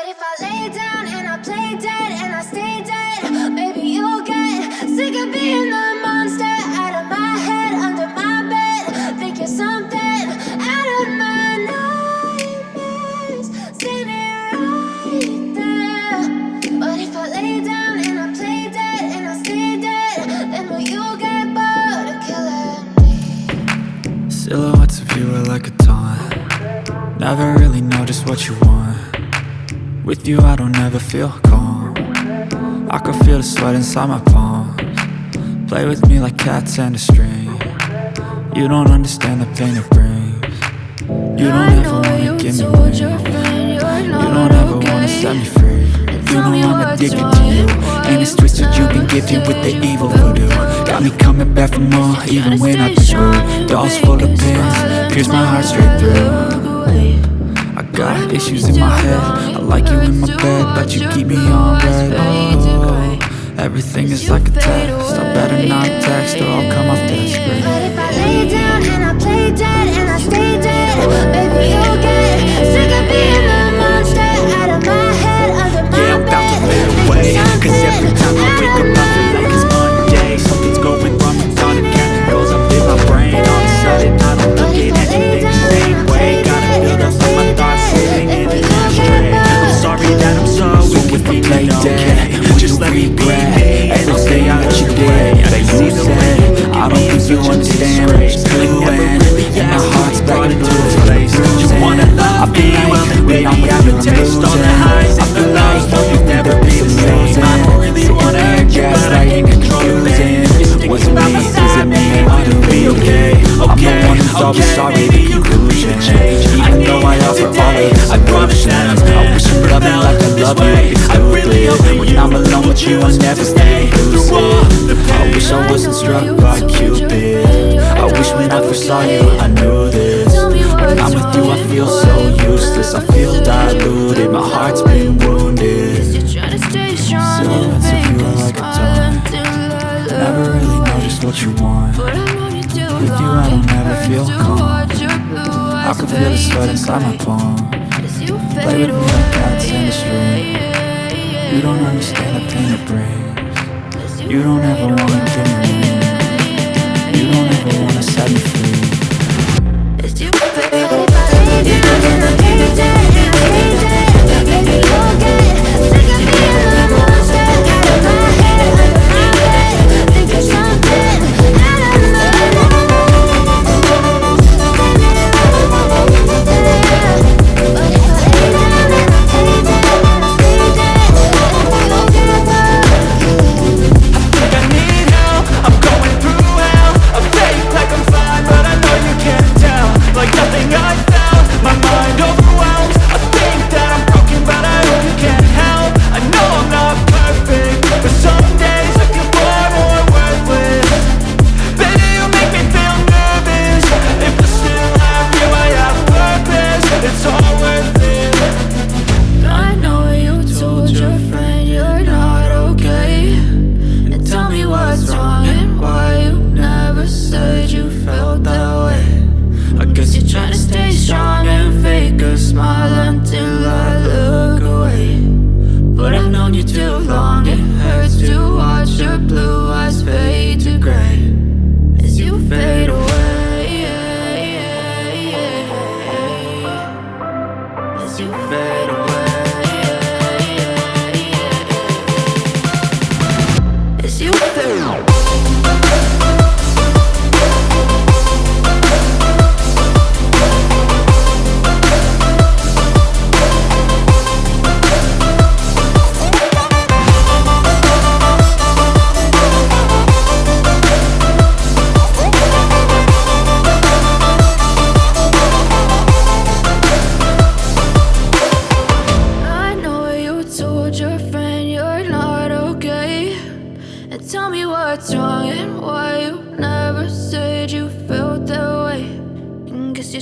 if I lay down and I play dead and I stay dead, maybe you'll get sick of being the monster out of my head, under my bed. Think you're something out of my nightmares, standing right there. But if I lay down and I play dead and I stay dead, then will you get bored of killing me? Silhouettes of you are like a taunt. Never really know just what you want. With you I don't ever feel calm. I can feel the sweat inside my palms. Play with me like cats and a string. You don't understand the pain it brings. You don't ever wanna give me wings. You don't ever wanna set me free. You know I'm addicted to you, and it's twisted. You've been gifted with the evil voodoo. Got me coming back for more, even when I've been screwed. Dolls full of pins, pierce my heart straight through. I got issues in my head. I like you in my bed, but you keep me on red. Oh, everything is like a test. I better not text or I'll come off desperate. But if I lay down and I play dead and I stay dead, maybe you'll get sick of being the monster out of my head, under my Yeah, I'm about to bed. fade away, cause every time I wake up I feel like it's Monday. Something's going wrong with all the chemicals up in my brain. All of a sudden I don't look at anything the same way. Gotta build up all my thoughts sitting in an ashtray. I'm sorry that I'm so if I play dead, just let me be me. And I'll stay out of your way. That you said, I don't think you understand what you're doing. And my heart's back into its place. You wanna love me, well baby I have a taste on the highs and the lows. You'll never be the same. I don't really wanna hurt you, but I can't control it. Was it me, is it me, am I to be okay? I'm the one who's always sorry the conclusion. Even though I offer all of the solutions, I wish you loved me like I love you. I really hope when I'm alone with you I never stay lucid. I wish I wasn't struck by Cupid. I wish when I first saw you I knew this. When I'm with you I feel so useless. I feel diluted, my heart's been wounded. Silhouettes of you are like a taunt. Never really know just what you want. With you I don't ever feel calm. I can feel the sweat inside my palms. Play with me like cats in the street. You don't understand the pain it brings. You don't ever wanna give me wings. You don't ever wanna set me free.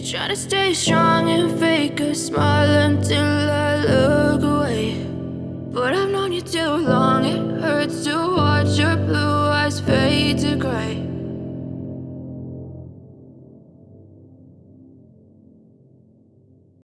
Try to stay strong and fake a smile until